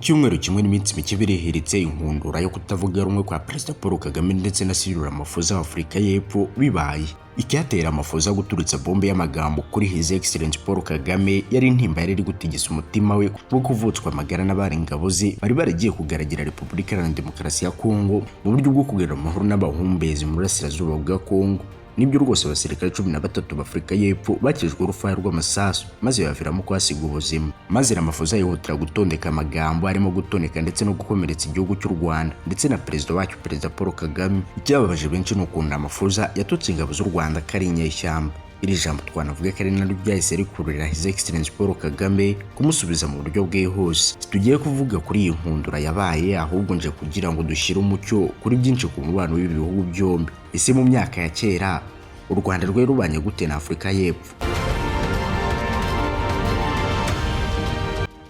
Icyumweru kimwe n'iminsi mike birihiritse inkundura yo kutavuga rumwe kwa Perezida Paul Kagame ndetse na Cyril Ramaphosa w'Afurika y'Epfo bibaye. Icyatera Ramaphosa guturitsa bombe y'amagambo kuri His Excellency Paul Kagame yari intimba yari iri gutigisa umutima we bwo kuvutswa amagara n'abari ingabo ze bari baragiye kugaragira Repubulika Iharanira Demokarasi ya Kongo mu buryo bwo kugarura amahoro n'abahumbezi mu burasirazuba bwa Kongo. Nibyo rwose abasirikare 13 b'Afurika y'Epfo bakijwe urufaya rw'amasasu maze baviramo kwasiga ubuzima. Maze Ramaphosa yihutira gutondeka amagambo arimo gutoneka ndetse no gukomeretsa igihugu cy'u Rwanda ndetse na perezida wacyo Perezida Paul Kagame. Icyababaje benshi ni ukuntu Ramaphosa yatutse ingabo z'u Rwanda kari inyeshyamba. Iri jambo twanavuga ko ari naryo ryahise rikururira His Excellency Paul Kagame kumusubiza mu buryo bwihuse. Tugiye kuvuga kuri iyi nkundura yabaye, ahubwo nje kugira ngo dushyire umucyo kuri byinshi ku mubano w'ibi bihugu byombi. Ese mu myaka ya kera u Rwanda rwari rubanye gute na Afurika y'Epfo?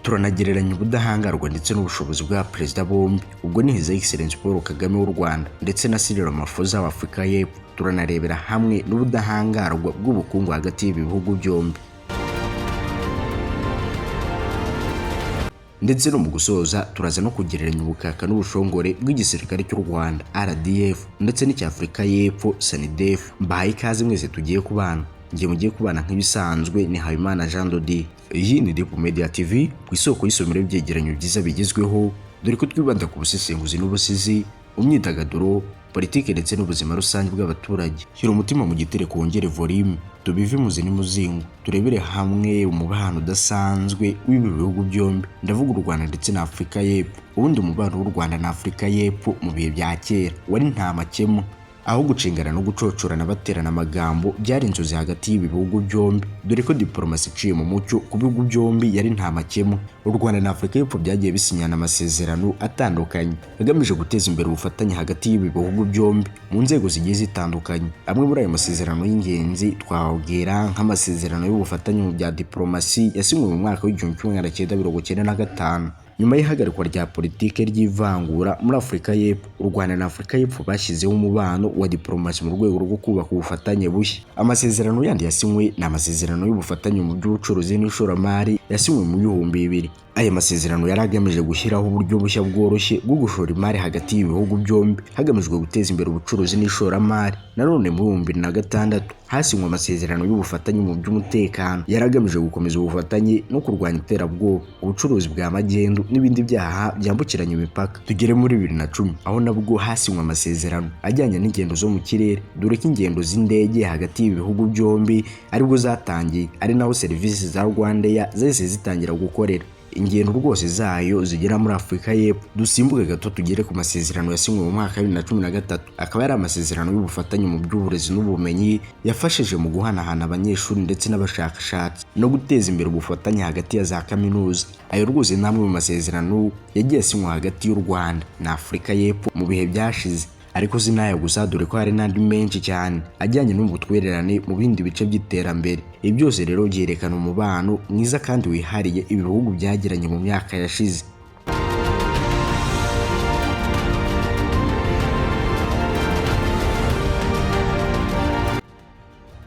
Turanagereranya ubudahangarwa ndetse n'ubushobozi bwa perezida bombi, ubwo ni His Excellency Paul Kagame w'u Rwanda ndetse na Cyril Ramaphosa w'Afurika y'Epfo. Turanarebera hamwe n'ubudahangarwa bw'ubukungu hagati y'ibi bihugu byombi. Ndetse no mu gusoza turaza no kugereranya ubukaka n'ubushongore bw'igisirikare cy'u Rwanda RDF ndetse n'icya Afurika y'Epfo SANDF. Mbahaye ikaze mwese tugiye kubana. Ngiye mugiye kubana nk'ibisanzwe ni Habimana Jean Dodi. Iyi ni Deep Media TV, ku isoko y'isomero y'ibyegeranyo byiza bigezweho, dore ko twibanda ku busesenguzi n'ubusizi, imyidagaduro, politike ndetse n'ubuzima rusange bw'abaturage. Shyira umutima mu gitereko wongere volume, tubive muzi n'umuzingo, turebere hamwe umubano udasanzwe w'ibi bihugu byombi. Ndavuga u Rwanda ndetse na Afurika y'Epfo. Ubundi umubano w'u Rwanda na Afurika y'Epfo mu bihe bya kera wari nta makemwa, aho gucengana no gucocorana baterana amagambo byari inzozi hagati y'ibi bihugu byombi, dore ko diplomasi iciye mu mucyo ku bihugu byombi yari nta makemwa. U Rwanda na Afurika y'Epfo byagiye bisinyana amasezerano atandukanye agamije guteza imbere ubufatanye hagati y'ibi bihugu byombi mu nzego zigiye zitandukanye. Amwe muri ayo masezerano y'ingenzi twabwira nk'amasezerano y'ubufatanye mu bya diplomasi yasinywe mu mwaka w'1995 nyuma y'ihagarikwa rya politike ry'ivangura muri Afurika y'Epfo. U Rwanda na Afurika y'Epfo bashyizeho umubano wa diplomasi mu rwego rwo kubaka ubufatanye bushya. Amasezerano yandi yasinywe ni amasezerano y'ubufatanye mu by'ubucuruzi n'ishoramari yasinywe mu 2000. Aya masezerano yari agamije gushyiraho uburyo bushya bworoshye bwo gushora imari hagati y'ibihugu byombi hagamijwe guteza imbere ubucuruzi n'ishoramari. Nanone mu 2006 hasinywe amasezerano y'ubufatanye mu by'umutekano yari agamije gukomeza ubufatanye no kurwanya iterabwoba, ubucuruzi bwa magendu n'ibindi byaha byambukiranya imipaka. Tugere muri 2010 aho nabwo hasinywe amasezerano ajyanye n'ingendo zo mu kirere, dore ko ingendo z'indege hagati y'ibihugu byombi aribwo zatangiye, ari naho serivisi za Rwandair zahise zitangira gukorera. Ingendo rwose zayo zigera muri Afurika y'Epfo. Dusimbuke gato tugere ku masezerano yasinywe mu mwaka wa 2013, akaba yari amasezerano y'ubufatanye mu by'uburezi n'ubumenyi yafashije mu guhanahana abanyeshuri ndetse n'abashakashatsi no guteza imbere ubufatanye hagati ya za kaminuza. Ayo rwose namwe mu masezerano yagiye asinywa hagati y'u Rwanda na Afurika y'Epfo mu bihe byashize. Ariko sinaya gusa, dore ko hari n'andi menshi cyane ajyanye n'ubutwererane mu bindi bice by'iterambere. Ibi byose rero byerekana umubano mwiza kandi wihariye ibi bihugu byagiranye mu myaka yashize.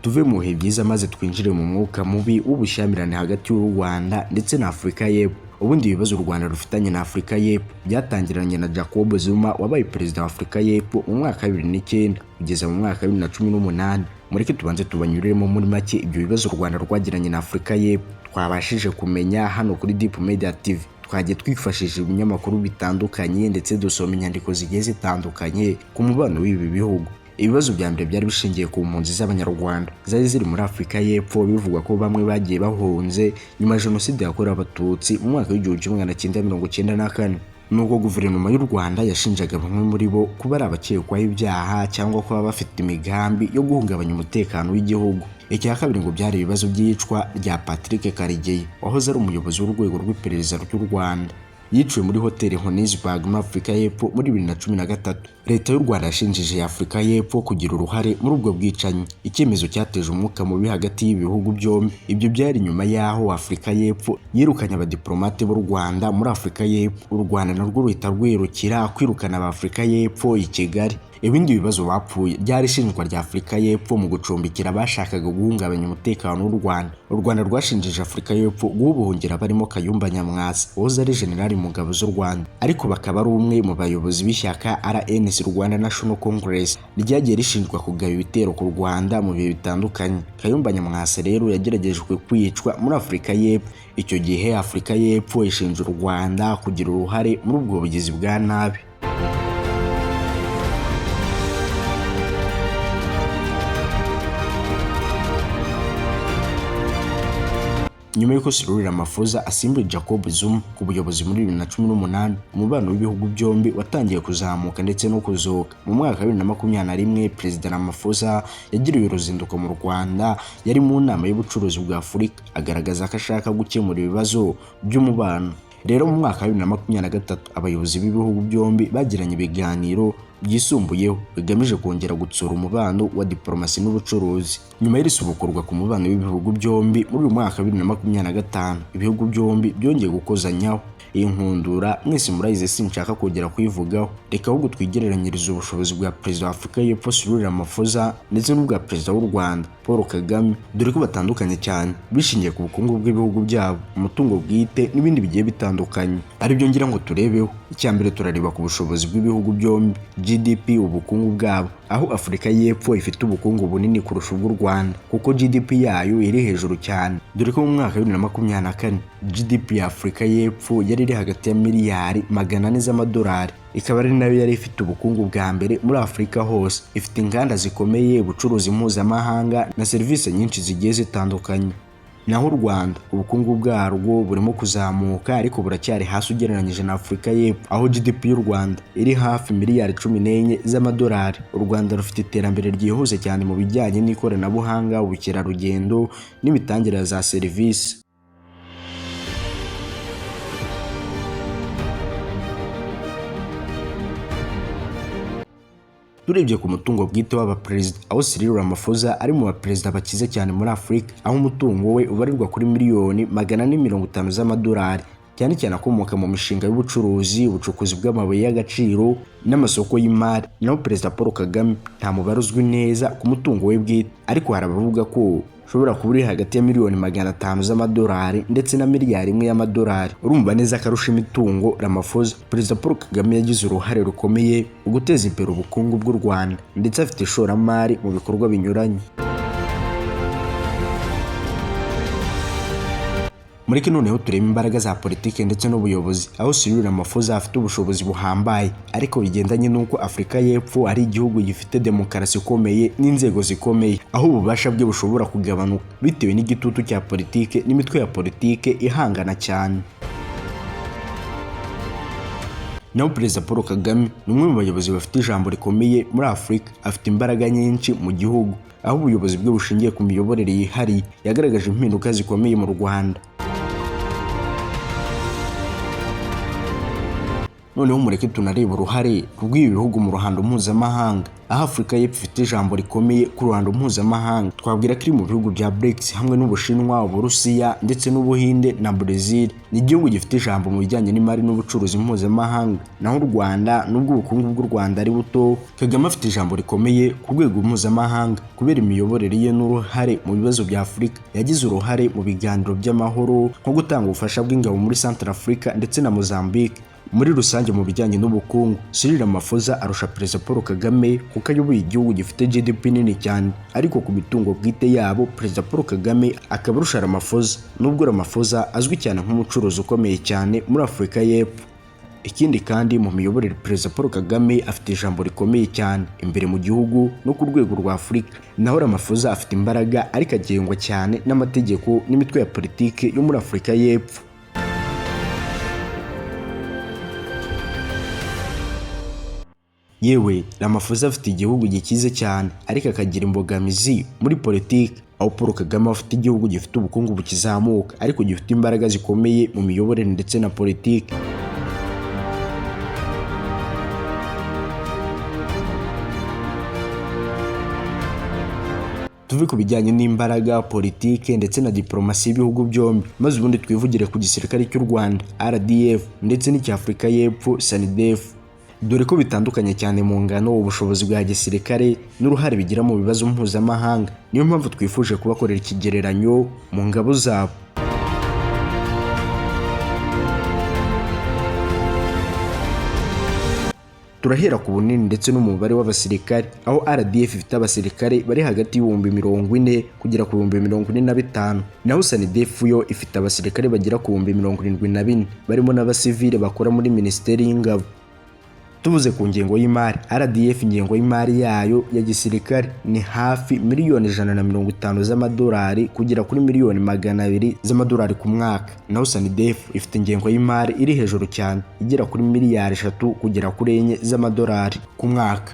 Tuve mu bihe byiza maze twinjire mu mwuka mubi w'ubushyamirane hagati y'u Rwanda ndetse na Afurika y'Epfo. Ubundi ibibazo u Rwanda rufitanye na Afurika y'Epfo byatangiranye na Jacob Zuma wabaye perezida wa Afurika y'Epfo mu mwaka wa 2009 kugeza mu mwaka wa 2018. Mureke tubanze tubanyuriremo muri make ibyo bibazo u Rwanda rwagiranye na Afurika y'Epfo twabashije kumenya hano kuri Deep Media TV. Twagiye twifashishije ibinyamakuru bitandukanye ndetse dusoma inyandiko zigiye zitandukanye ku mubano w'ibi bihugu. Ibibazo bya mbere byari bishingiye ku mpunzi z'Abanyarwanda zari ziri muri Afurika y'Epfo, bivugwa ko bamwe bagiye bahunze nyuma ya Jenoside yakorewe Abatutsi mu mwaka w'1994. Nubwo guverinoma y'u Rwanda yashinjaga bamwe muri bo kuba ari abakekwaho ibyaha cyangwa kuba bafite imigambi yo guhungabanya umutekano w'igihugu. Icya kabiri ngo byari ibibazo by'iyicwa rya Patrick Karegeya wahoze ari umuyobozi w'urwego rw'iperereza ry'u Rwanda. Yiciwe muri hoteli Johannesburg muri Afurika y'Epfo muri 2013. Leta y'u Rwanda yashinjije Afurika y'Epfo kugira uruhare muri ubwo bwicanyi, icyemezo cyateje umwuka mubi hagati y'ibihugu byombi. Ibyo byari nyuma y'aho Afurika y'Epfo yirukanye abadiplomate b'u Rwanda muri Afurika y'Epfo. U Rwanda narwo ruhita rwirukira kwirukana ab'Afurika y'Epfo i Kigali. Ibindi bibazo bapfuye ryari ishinjwa rya Afurika y'Epfo mu gucumbikira abashakaga guhungabanya umutekano w'u Rwanda. U Rwanda rwashinjije Afurika y'Epfo guha ubuhungiro barimo Kayumba Nyamwasa wahoze ari Generali mu ngabo z'u Rwanda, ariko bakaba ari umwe mu bayobozi b'ishyaka RNC Rwanda National Congress ryagiye rishinjwa kugaba ibitero ku Rwanda mu bihe bitandukanye. Kayumba Nyamwasa rero yageragejwe kwicwa muri Afurika y'Epfo. Icyo gihe Afurika y'Epfo ishinja u Rwanda kugira uruhare muri ubwo bugizi bwa nabi. Nyuma y'uko Cyril Ramaphosa asimbuye Jacob Zuma ku buyobozi muri 2018, umubano w'ibihugu byombi watangiye kuzamuka ndetse no kuzoka. Mu mwaka wa 2021, Perezida Ramaphosa yagiriye uruzinduko mu Rwanda, yari mu nama y'ubucuruzi bwa Afurika, agaragaza ko ashaka gukemura ibibazo by'umubano. Rero mu mwaka wa 2023, abayobozi b'ibihugu byombi bagiranye ibiganiro byisumbuyeho bigamije kongera gutsura umubano wa diplomasi n'ubucuruzi. Nyuma y'irisubukurwa ku mubano w'ibihugu byombi muri uyu mwaka wa 2025, ibihugu byombi byongeye gukozanyaho. Iyi nkundura mwese murayize sinshaka kongera kuyivugaho, reka ahubwo twigereranyiriza ubushobozi bwa Perezida wa Afurika y'Epfo Cyril Ramaphosa ndetse n'ubwa Perezida w'u Rwanda Paul Kagame, dore ko batandukanye cyane bishingiye ku bukungu bw'ibihugu byabo, umutungo bwite n'ibindi bigiye bitandukanye. Aribyo ngira ngo turebeho. Icya mbere turareba ku bushobozi bw'ibihugu byombi, GDP, ubukungu bwabo, aho Afurika y'Epfo ifite ubukungu bunini kurusha ubw'u Rwanda kuko GDP yayo iri hejuru cyane, dore ko mu mwaka wa 2024 GDP ya Afurika y'Epfo yari iri hagati ya miliyari 400 z'amadolari. Ikaba ari nayo yari ifite ubukungu bwa mbere muri Afurika hose. Ifite inganda zikomeye, ubucuruzi mpuzamahanga na serivisi nyinshi zigiye zitandukanye. Naho u Rwanda ubukungu bwarwo burimo kuzamuka, ariko buracyari hasi ugereranyije na Afurika y'Epfo, aho GDP y'u Rwanda iri hafi miliyari 14 z'amadolari. U Rwanda rufite iterambere ryihuse cyane mu bijyanye n'ikoranabuhanga, ubukerarugendo n'imitangire za serivisi. Turebye ku mutungo bwite w'abaperezida, aho Cyril Ramaphosa ari mu baperezida bakize cyane muri Afurika, aho umutungo we ubarirwa kuri miliyoni 450 z'amadolari, cyane cyane akomoka mu mishinga y'ubucuruzi, ubucukuzi bw'amabuye y'agaciro n'amasoko y'imari. Naho Perezida Paul Kagame nta mubare uzwi neza ku mutungo we bwite, ariko hari abavuga ko ushobora kuba uri hagati ya miliyoni 500 z'amadolari ndetse na miliyari 1 y'amadolari. Urumva neza akarusha imitungo Ramaphosa. Perezida Paul Kagame yagize uruhare rukomeye mu guteza imbere ubukungu bw'u Rwanda, ndetse afite ishoramari mu bikorwa binyuranye. Mureke noneho turebe imbaraga za politiki ndetse n'ubuyobozi, aho Cyril Ramaphosa afite ubushobozi buhambaye, ariko bigendanye n'uko Afurika y'Epfo ari igihugu gifite demokarasi ikomeye n'inzego zikomeye, aho ububasha bwe bushobora kugabanuka bitewe n'igitutu cya politiki n'imitwe ya politiki ihangana cyane. Naho Perezida Paul Kagame ni umwe mu bayobozi bafite ijambo rikomeye muri Afurika, afite imbaraga nyinshi mu gihugu, aho ubuyobozi bwe bushingiye ku miyoborere yihariye yagaragaje impinduka zikomeye mu Rwanda. Noneho mureke tunareba uruhare rw'ibi bihugu mu ruhando mpuzamahanga, aho Afurika y'Epfo ifite ijambo rikomeye ku ruhando mpuzamahanga. Twabwira ko iri mu bihugu bya BRICS hamwe n'Ubushinwa, Uburusiya ndetse n'Ubuhinde na Brazil. Ni igihugu gifite ijambo mu bijyanye n'imari n'ubucuruzi mpuzamahanga. Naho u Rwanda, nubwo ubukungu bw'u Rwanda ari buto, Kagame afite ijambo rikomeye ku rwego mpuzamahanga kubera imiyoborere ye n'uruhare mu bibazo bya Afurika. Yagize uruhare mu biganiro by'amahoro nko gutanga ubufasha bw'ingabo muri Central Africa ndetse na Mozambique. Muri rusange mu bijyanye n'ubukungu, Cyril Ramaphosa arusha Perezida Paul Kagame kuko ayoboye igihugu gifite GDP nini cyane, ariko ku mitungo bwite yabo Perezida Paul Kagame akaba arusha Ramaphosa, nubwo Ramaphosa azwi cyane nk'umucuruzi ukomeye cyane muri Afurika y'Epfo. Ikindi kandi mu miyoborere Perezida Paul Kagame afite ijambo rikomeye cyane imbere mu gihugu no ku rwego rwa Afurika. Naho Ramaphosa afite imbaraga, ariko agengwa cyane n'amategeko n'imitwe ya politiki yo muri Afurika y'Epfo. Yewe Ramaphosa afite igihugu gikize cyane, ariko akagira imbogamizi muri politiki, aho Paul Kagame afite igihugu gifite ubukungu bukizamuka, ariko gifite imbaraga zikomeye mu miyoborere ndetse na politiki. tuve ku bijyanye n'imbaraga, politike ndetse na diplomasi y'ibihugu byombi, maze ubundi twivugire ku gisirikare cy'u Rwanda RDF ndetse n'Icyafurika y'Epfo SANIDEF, dore ko bitandukanye cyane mu ngano, ubushobozi bwa gisirikare n'uruhare bigira mu bibazo mpuzamahanga. Niyo mpamvu twifuje kubakorera ikigereranyo mu ngabo zabo. Turahera ku bunini ndetse n'umubare w'abasirikare, aho RDF ifite abasirikare bari hagati y'ibihumbi 40 kugera ku bihumbi 45, naho SANIDEF yo ifite abasirikare bagera ku bihumbi 74 barimo n'abasivile bakora muri Minisiteri y'Ingabo. Tuvuze ku ngengo y'imari, RDF ingengo y'imari yayo ya gisirikare ni hafi miliyoni 150 z'amadolari kugera kuri miliyoni 200 z'amadolari ku mwaka, naho SANIDEF ifite ingengo y'imari iri hejuru cyane igera kuri miliyari 3 kugera kuri 4 z'amadolari ku mwaka.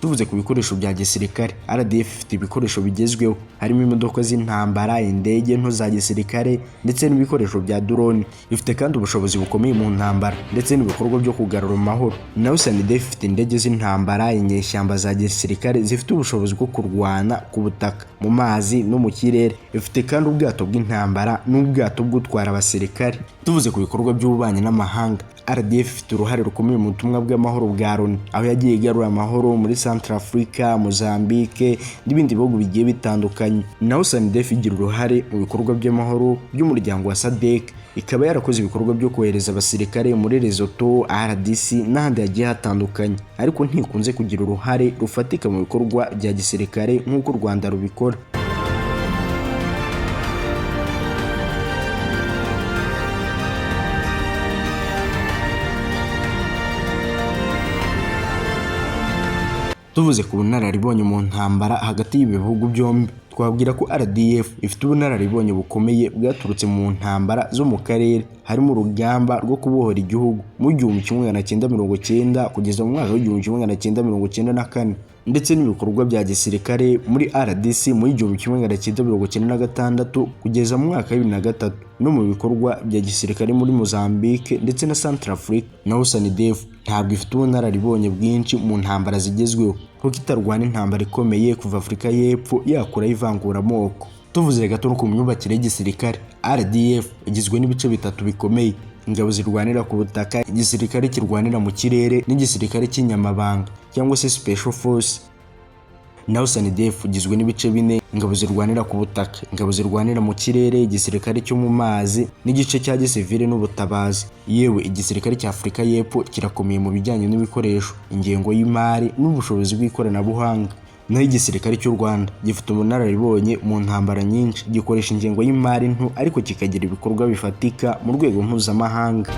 Tuvuze ku bikoresho bya gisirikare, RDF ifite ibikoresho bigezweho, harimo imodoka z'intambara, indege nto za gisirikare ndetse n'ibikoresho bya drone. Ifite kandi ubushobozi bukomeye mu ntambara ndetse n'ibikorwa byo kugarura amahoro. Naho SANIDEF ifite indege z'intambara, inyeshyamba za gisirikare zifite ubushobozi bwo kurwana ku butaka, mu mazi no mu kirere. Ifite kandi ubwato bw'intambara n'ubwato bwo gutwara abasirikare. Tuvuze ku bikorwa by'ububanyi n'amahanga, RDF ifite uruhare rukomeye mu butumwa bw'amahoro bwa Loni, aho yagiye igarura amahoro muri Centrafrica, Mozambique n'ibindi bihugu bigiye bitandukanye. Naho SANIDEF igira uruhare mu bikorwa by'amahoro by'umuryango wa SADC, ikaba yarakoze ibikorwa byo kohereza abasirikare muri Lesotho, RDC n'ahandi hagiye hatandukanye, ariko ntikunze kugira uruhare rufatika mu bikorwa bya gisirikare nk'uko u Rwanda rubikora. Tuvuze ku bunararibonye mu ntambara hagati y'ibihugu byombi, twabwira ko RDF ifite ubunararibonye bukomeye bwaturutse mu ntambara zo mu karere, harimo urugamba rwo kubohora igihugu mu 1990 kugeza mu mwaka wa 1994, ndetse n'ibikorwa bya gisirikare muri RDC mu 1996 kugeza mu mwaka wa 2003, no mu bikorwa bya gisirikare muri Mozambique ndetse na Centrafrica. Naho SANIDEF ntabwo ifite ubunararibonye bwinshi mu ntambara zigezweho, kuko itarwana intambara ikomeye kuva Afurika y'Epfo yakura ivanguramoko. Tuvuze gato ku myubakire y'igisirikare, RDF igizwe n'ibice bitatu bikomeye: ingabo zirwanira ku butaka, igisirikare kirwanira mu kirere n'igisirikare cy'inyamabanga cyangwa se Special Force. Naho SANIDEF igizwe n'ibice 4: ingabo zirwanira ku butaka, ingabo zirwanira mu kirere, igisirikare cyo mu mazi n'igice cya gisivile n'ubutabazi. Yewe igisirikare cya Afurika y'Epfo kirakomeye mu bijyanye n'ibikoresho, ingengo y'imari n'ubushobozi bw'ikoranabuhanga. Naho igisirikare cy'u Rwanda gifite ubunararibonye mu ntambara nyinshi, gikoresha ingengo y'imari nto ariko kikagira ibikorwa bifatika mu rwego mpuzamahanga.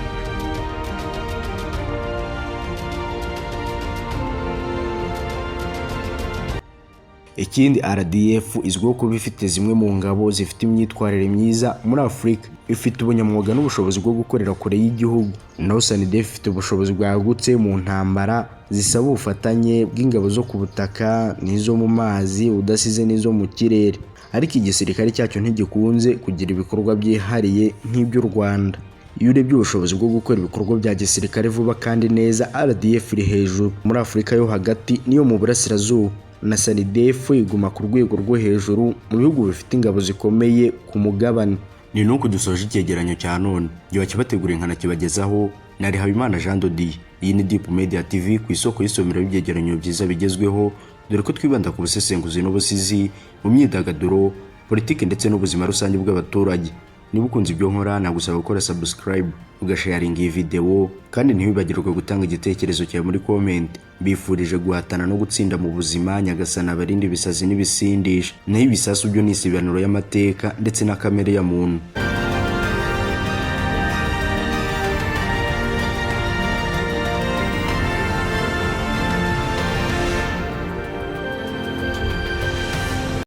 Ikindi, RDF izwiho kuba ifite zimwe mu ngabo zifite imyitwarire myiza muri Afurika, ifite ubunyamwuga n'ubushobozi bwo gukorera kure y'igihugu. Naho SANIDEF ifite ubushobozi bwagutse mu ntambara zisaba ubufatanye bw'ingabo zo ku butaka n'izo mu mazi, udasize n'izo mu kirere, ariko igisirikare cyacyo ntigikunze kugira ibikorwa byihariye nk'iby'u Rwanda. Iyo urebye ubushobozi bwo gukora ibikorwa bya gisirikare vuba kandi neza, RDF iri hejuru muri Afurika yo hagati n'iyo mu burasirazuba, na SANIDEF iguma ku rwego rwo hejuru mu bihugu bifite ingabo zikomeye ku mugabane. Ni nuko dusoje icyegeranyo cya none, gihe kibateguriye nkanakibagezaho nari Habimana Jean Dodier. Iyi ni Deep Media TV, ku isoko y'isomero y'ibyegeranyo byiza bigezweho, dore ko twibanda ku busesenguzi n'ubusizi mu myidagaduro, politiki ndetse n'ubuzima rusange bw'abaturage. Niba ukunze ibyo nkora, nagusaba gukora subscribe, ugasharinga iyi video, kandi ntibibagirwe gutanga igitekerezo cyawe muri comment. Bifurije guhatana no gutsinda mu buzima, nyagasana abarinde ibisazi n'ibisindisha, naho ibisasu byo ni isibanuro y'amateka ndetse na kamere ya muntu.